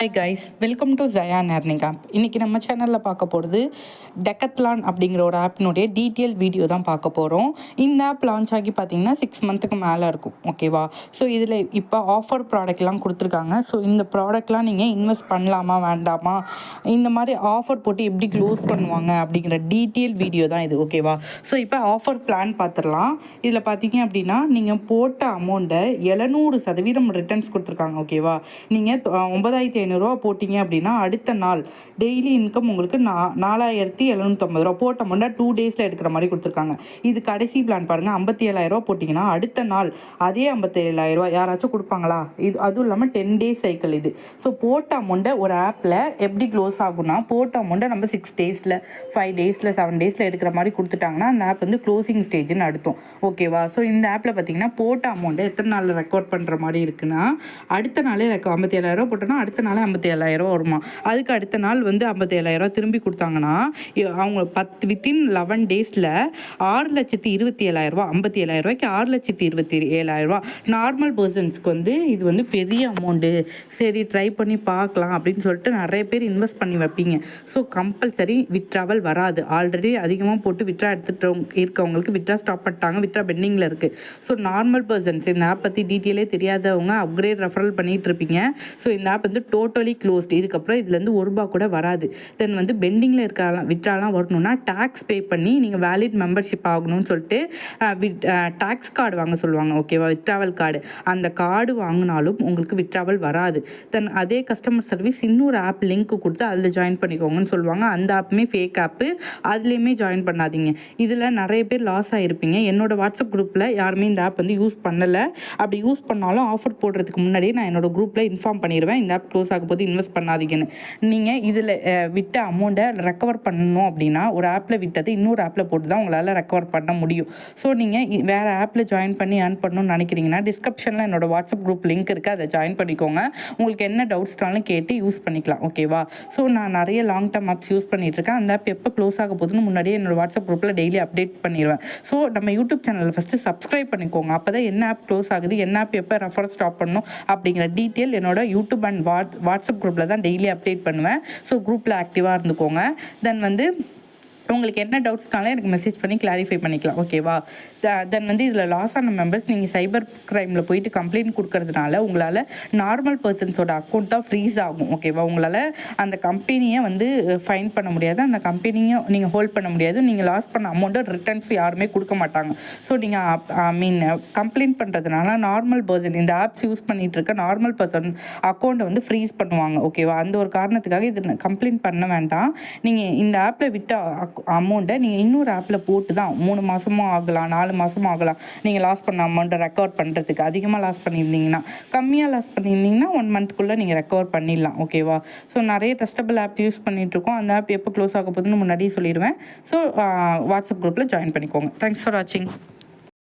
Hi guys, welcome to ஜயான் earning app. இன்றைக்கி நம்ம சேனலில் பார்க்க போகிறது டெக்கத்லான் அப்படிங்கிற ஒரு ஆப்னுடைய டீட்டெயில் வீடியோ தான் பார்க்க போகிறோம். இந்த ஆப் லான்ச் ஆகி பார்த்தீங்கன்னா 6 மந்த்துக்கு மேலே இருக்கும். ஓகேவா? ஸோ இதில் இப்போ ஆஃபர் ப்ராடக்ட்லாம் கொடுத்துருக்காங்க. ஸோ இந்த ப்ராடக்ட்லாம் நீங்கள் இன்வெஸ்ட் பண்ணலாமா வேண்டாமா, இந்த மாதிரி ஆஃபர் போட்டு எப்படி க்ளோஸ் பண்ணுவாங்க அப்படிங்கிற டீட்டெயில் வீடியோ தான் இது. ஓகேவா? ஸோ இப்போ ஆஃபர் பிளான் பார்த்துடலாம். இதில் பார்த்தீங்க அப்படின்னா நீங்கள் போட்ட அமௌண்ட்டை 700% ரிட்டர்ன்ஸ் கொடுத்துருக்காங்க. ஓகேவா? நீங்கள் 9,500 போட்டிங்க அப்படின்னா அடுத்த நாள் டெய்லி இன்கம் உங்களுக்கு 4,750 ரூபா போட்ட அமௌண்ட்டை 2 டேஸில் எடுக்கிற மாதிரி கொடுத்துருக்காங்க. இது கடைசி பிளான் பாருங்கள். 57,000 ரூபா போட்டிங்கன்னா அடுத்த நாள் அதே 57,000 ரூபா யாராச்சும் கொடுப்பாங்களா? இது அதுவும் இல்லாமல் 10 டேஸ் சைக்கிள் இது. ஸோ போட்ட அமௌண்ட்டை ஒரு ஆப்பில் எப்படி க்ளோஸ் ஆகும்னா, போட்ட அமௌண்ட்டை நம்ம 6 டேஸில் 5 டேஸில் 7 டேஸில் எடுக்கிற மாதிரி கொடுத்துட்டாங்கன்னா அந்த ஆப் வந்து க்ளோசிங் ஸ்டேஜ்னு அர்த்தம். ஓகேவா? ஸோ இந்த ஆப்பில் பார்த்தீங்கன்னா போட்ட அமௌண்ட்டை எத்தனை நாளில் ரெக்கார்ட் பண்ணுற மாதிரி இருக்குன்னா, அடுத்த நாளே 57,000 ரூபா போட்டோன்னா அடுத்த நாளே 57,000 ரூபா வருமா. அதுக்கு அடுத்த நாள் வந்து 57,000 ரூபா திரும்பி கொடுத்தாங்கன்னா அவங்க வித்தின் 11 டேஸில் 6,27,000 ரூபா, 57,000 ரூபாய்க்கு 6,27,000 ரூபா. நார்மல் பர்சன்ஸ்க்கு வந்து இது வந்து பெரிய அமௌண்ட்டு, சரி ட்ரை பண்ணி பார்க்கலாம் அப்படின்னு சொல்லிட்டு நிறைய பேர் இன்வெஸ்ட் பண்ணி வைப்பீங்க. ஸோ கம்பல்சரி விட்ராவல் வராது. ஆல்ரெடி அதிகமாக போட்டு விட்ரா எடுத்துகிட்டு இருக்கவங்களுக்கு விட்ரா ஸ்டாப் பண்ணிட்டாங்க, விட்ரா பெண்டிங்கில் இருக்குது. ஸோ நார்மல் பர்சன்ஸ் இந்த ஆப் பற்றி டீட்டெயிலே தெரியாதவங்க அப்கிரேட் ரெஃபரல் பண்ணிகிட்டு இருப்பீங்க. ஸோ இந்த ஆப் வந்து டோட்டலி க்ளோஸ்டு. இதுக்கப்புறம் இதுலேருந்து ₹1 கூட வராது. தென் வந்து பெண்டிங்கில் இருக்கலாம் விட்ராலாம் வரணும்னா டேக்ஸ் பே பண்ணி நீங்கள் வேலிட் மெம்பர்ஷிப் ஆகணும்னு சொல்லிட்டு டேக்ஸ் கார்டு வாங்க சொல்லுவாங்க. ஓகேவா? Withdrawal card. அந்த கார்டு வாங்கினாலும் உங்களுக்கு விட்ராவல் வராது. தென் அதே கஸ்டமர் சர்வீஸ் இன்னொரு ஆப் லிங்க் கொடுத்து அதில் ஜாயின் பண்ணிக்கோங்கன்னு சொல்லுவாங்க. அந்த ஆப்புமே ஃபேக் ஆப்பு, அதுலேயுமே ஜாயின் பண்ணாதீங்க. இதில் நிறைய பேர் லாஸ் ஆகிருப்பீங்க. என்னோட வாட்ஸ்அப் குரூப்பில் யாருமே இந்த ஆப் வந்து யூஸ் பண்ணலை. அப்படி யூஸ் பண்ணாலும் ஆஃபர் போடுறதுக்கு முன்னாடியே நான் என்னோட குரூப்பில் இன்ஃபார்ம் பண்ணிடுவேன், இந்த ஆப் க்ளோஸ் ஆக போது இன்வெஸ்ட் பண்ணாதீங்கன்னு. நீங்கள் இதில் விட்ட அமௌண்ட்டை ரெக்கவர் பண்ணணும் அப்படின்னா ஒரு ஆப்பில் விட்டது இன்னொரு ஆப்பில் போட்டு தான் உங்களால் ரெக்கவர் பண்ண முடியும். ஸோ நீங்கள் வேறு ஆப்பில் ஜாயின் பண்ணி ஏர்ன் பண்ணணும்னு நினைக்கிறீங்கன்னா டிஸ்கிரிப்ஷனில் என்னோட வாட்ஸ்அப் குரூப் லிங்க் இருக்குது, அதை ஜாயின் பண்ணிக்கோங்க. உங்களுக்கு என்ன டவுட்ஸ்னாலும் கேட்டு யூஸ் பண்ணிக்கலாம். ஓகேவா? ஸோ நான் நிறைய லாங் டர்ம் ஆப்ஸ் யூஸ் பண்ணிகிட்ருக்கேன். அந்த ஆப் எப்போ க்ளோஸ் ஆக போகுதுன்னு முன்னாடியே என்னோட வாட்ஸ்அப் குரூப்பில் டெய்லி அப்டேட் பண்ணிடுவேன். ஸோ நம்ம யூடியூப் சேனலில் ஃபஸ்ட்டு சப்ஸ்கிரைப் பண்ணிக்கோங்க. அப்போ தான் என்ன ஆப் க்ளோஸ் ஆகுது, என்ன ஆப் எப்போ ரெஃபர் ஸ்டாப் பண்ணணும் அப்படிங்கிற டீட்டெயில் என்னோட யூடியூப் அண்ட் வாட்ஸ்அப் குரூப்பில் தான் டெய்லி அப்டேட் பண்ணுவேன். ஸோ குரூப்பில் ஆக்டிவாக இருந்துக்கோங்க. தென் வந்து உங்களுக்கு என்ன டவுட்ஸ்னாலும் எனக்கு மெசேஜ் பண்ணி கிளாரிஃபை பண்ணிக்கலாம். ஓகேவா? தென் வந்து இதில் லாஸ் ஆன மெம்பர்ஸ் நீங்கள் சைபர் க்ரைமில் போயிட்டு கம்ப்ளைண்ட் கொடுக்கறதுனால உங்களால் நார்மல் பர்சன்ஸோட அக்கௌண்ட் தான் ஃப்ரீஸ் ஆகும். ஓகேவா? உங்களால் அந்த கம்பெனியை வந்து ஃபைன் பண்ண முடியாது, அந்த கம்பெனியை நீங்கள் ஹோல்ட் பண்ண முடியாது. நீங்கள் லாஸ் பண்ண அமௌண்ட்டை ரிட்டர்ன்ஸ் யாருமே கொடுக்க மாட்டாங்க. ஸோ நீங்கள் கம்ப்ளைண்ட் பண்ணுறதுனால நார்மல் பர்சன் இந்த ஆப்ஸ் யூஸ் பண்ணிகிட்டு இருக்க நார்மல் பர்சன் அக்கௌண்ட்டை வந்து ஃப்ரீஸ் பண்ணுவாங்க. ஓகேவா? அந்த ஒரு காரணத்துக்காக இது கம்ப்ளைண்ட் பண்ண வேண்டாம். நீங்கள் இந்த ஆப்பில் விட்ட அமௌண்ட்டை நீங்கள் இன்னொரு ஆப்பில் போட்டு தான் 3 மாதமும் ஆகலாம், 4 மாதமும் ஆகலாம். நீங்கள் லாஸ் பண்ண அமௌண்ட்டை ரெக்கவர் பண்ணுறதுக்கு அதிகமாக லாஸ் பண்ணியிருந்தீங்கன்னா, கம்மியாக லாஸ் பண்ணியிருந்தீங்கன்னா 1 மந்த்க்குள்ளே நீங்கள் ரெக்கவர் பண்ணிடலாம். ஓகேவா? ஸோ நிறைய ட்ரஸ்டபிள் ஆப் யூஸ் பண்ணிகிட்ருக்கோம். அந்த ஆப் எப்போ க்ளோஸ் ஆக போகுதுன்னு முன்னாடியே சொல்லிடுவேன். ஸோ வாட்ஸ்அப் குரூப்பில் ஜாயின் பண்ணிக்கோங்க. தேங்க்ஸ் ஃபார் வாட்சிங்.